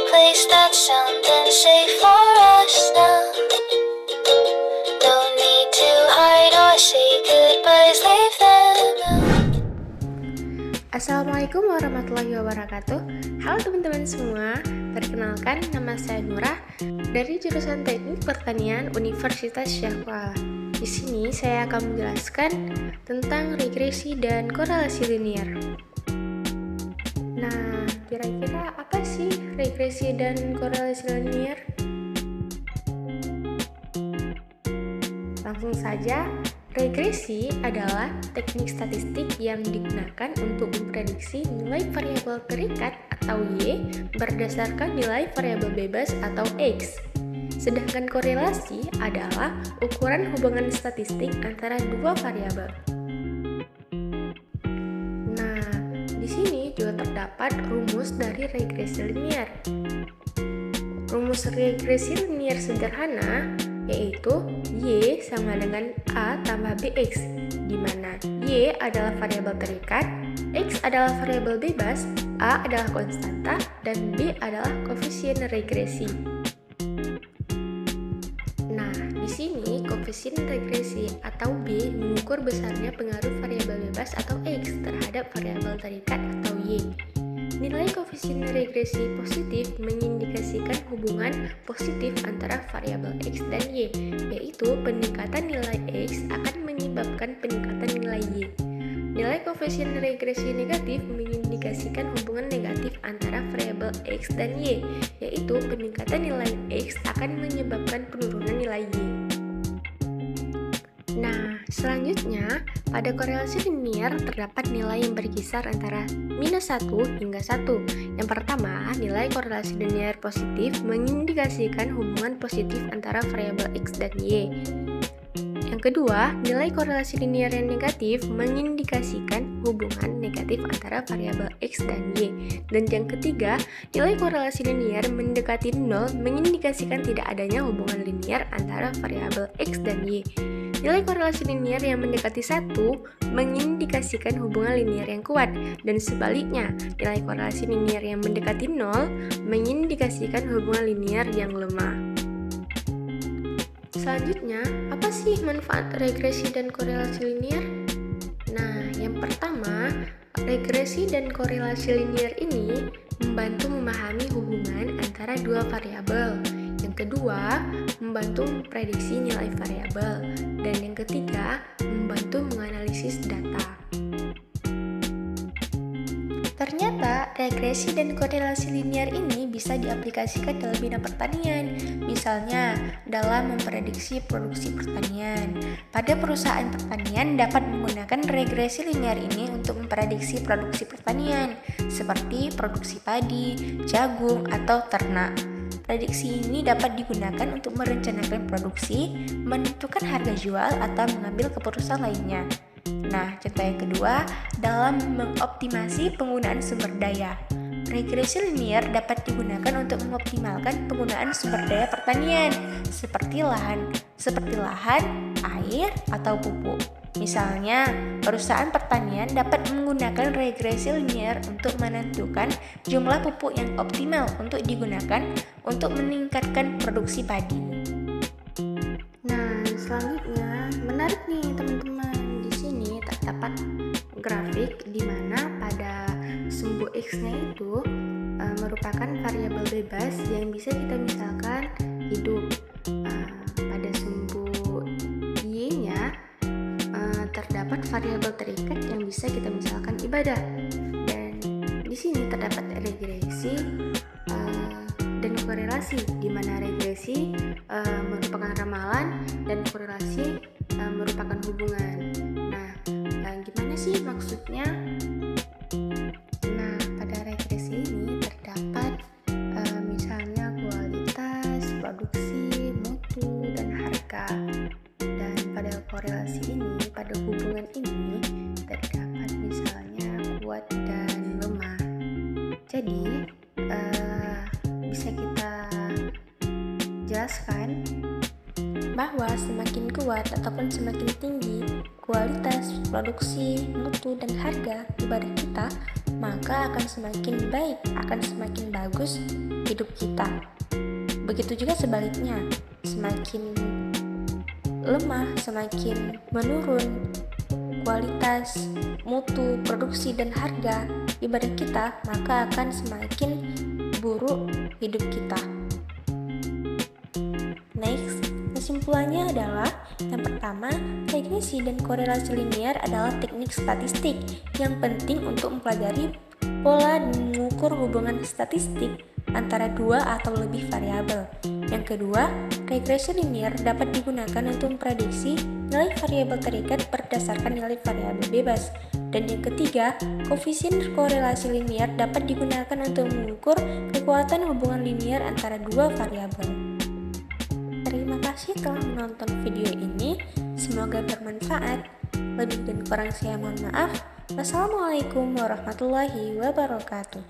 replace that sound and say for us now. Don't need to hide or say goodbyes, leave them out. Assalamualaikum warahmatullahi wabarakatuh. Halo teman-teman semua, perkenalkan nama saya Nurah dari jurusan Teknik Pertanian Universitas Syahkuala. Di sini saya akan menjelaskan tentang regresi dan korelasi linier. Nah, kira-kira apa sih regresi dan korelasi linier? Langsung saja, regresi adalah teknik statistik yang digunakan untuk memprediksi nilai variabel terikat atau Y berdasarkan nilai variabel bebas atau X. Sedangkan korelasi adalah ukuran hubungan statistik antara dua variabel. Nah, di sini juga terdapat rumus dari regresi linier. Rumus regresi linier sederhana yaitu Y sama dengan A tambah BX, di mana Y adalah variabel terikat, X adalah variabel bebas, A adalah konstanta, dan B adalah koefisien regresi. Nah, di sini koefisien regresi atau B mengukur besarnya pengaruh variabel bebas atau X terhadap variabel terikat atau Y. Nilai koefisien regresi positif mengindikasikan hubungan positif antara variabel X dan Y, yaitu peningkatan nilai X akan menyebabkan peningkatan nilai Y. Nilai koefisien regresi negatif mengindikasikan hubungan negatif antara variabel X dan Y, yaitu peningkatan nilai X akan menyebabkan penurunan nilai Y. Nah, selanjutnya, pada korelasi linier terdapat nilai yang berkisar antara -1 hingga 1. Yang pertama, nilai korelasi linier positif mengindikasikan hubungan positif antara variabel X dan Y. Yang kedua, nilai korelasi linier yang negatif mengindikasikan hubungan negatif antara variabel X dan Y. Dan yang ketiga, nilai korelasi linier mendekati 0 mengindikasikan tidak adanya hubungan linier antara variabel X dan Y. Nilai korelasi linier yang mendekati 1 mengindikasikan hubungan linier yang kuat, dan sebaliknya, nilai korelasi linier yang mendekati 0 mengindikasikan hubungan linier yang lemah. Selanjutnya, apa sih manfaat regresi dan korelasi linier? Nah, yang pertama, regresi dan korelasi linier ini membantu memahami hubungan antara dua variabel. Yang kedua, membantu memprediksi nilai variabel. Dan yang ketiga, membantu menganalisis data. Ternyata, regresi dan korelasi linier ini bisa diaplikasikan dalam bidang pertanian, misalnya dalam memprediksi produksi pertanian. Pada perusahaan pertanian dapat menggunakan regresi linier ini untuk memprediksi produksi pertanian, seperti produksi padi, jagung, atau ternak. Prediksi ini dapat digunakan untuk merencanakan produksi, menentukan harga jual, atau mengambil keputusan lainnya. Nah, contoh yang kedua, dalam mengoptimasi penggunaan sumber daya. Regresi linier dapat digunakan untuk mengoptimalkan penggunaan sumber daya pertanian, seperti lahan, air, atau pupuk. Misalnya, perusahaan pertanian dapat menggunakan regresi linier untuk menentukan jumlah pupuk yang optimal untuk digunakan untuk meningkatkan produksi padi. Nah, selanjutnya menarik nih teman-teman. Di sini terdapat grafik di mana pada sumbu X-nya itu merupakan variabel bebas yang bisa kita misalkan hidup. Pada sumbu Y-nya terdapat variabel terikat yang bisa kita misalkan ibadah. Dan di sini terdapat regresi dan korelasi, di mana regresi merupakan ramalan dan korelasi merupakan hubungan. Nah, gimana sih maksudnya? Nah, pada regresi ini terdapat misalnya kualitas, produksi, mutu, dan harga. Dan pada korelasi ini, pada hubungan ini terdapat misalnya kuat dan lemah. Jadi, bisa kita jelaskan bahwa semakin kuat ataupun semakin tinggi kualitas, produksi, mutu, dan harga di barang kita, maka akan semakin baik, akan semakin bagus hidup kita. Begitu juga sebaliknya, semakin lemah, semakin menurun kualitas, mutu, produksi, dan harga ibadah kita, maka akan semakin buruk hidup kita. Next, kesimpulannya adalah yang pertama, regresi dan korelasi linear adalah teknik statistik yang penting untuk mempelajari pola dan mengukur hubungan statistik antara dua atau lebih variabel. Yang kedua, regresi linear dapat digunakan untuk memprediksi nilai variabel terikat berdasarkan nilai variabel bebas. Dan yang ketiga, koefisien korelasi linear dapat digunakan untuk mengukur kekuatan hubungan linear antara dua variabel. Terima kasih telah menonton video ini, semoga bermanfaat. Lebih dan kurang saya mohon maaf. Wassalamualaikum warahmatullahi wabarakatuh.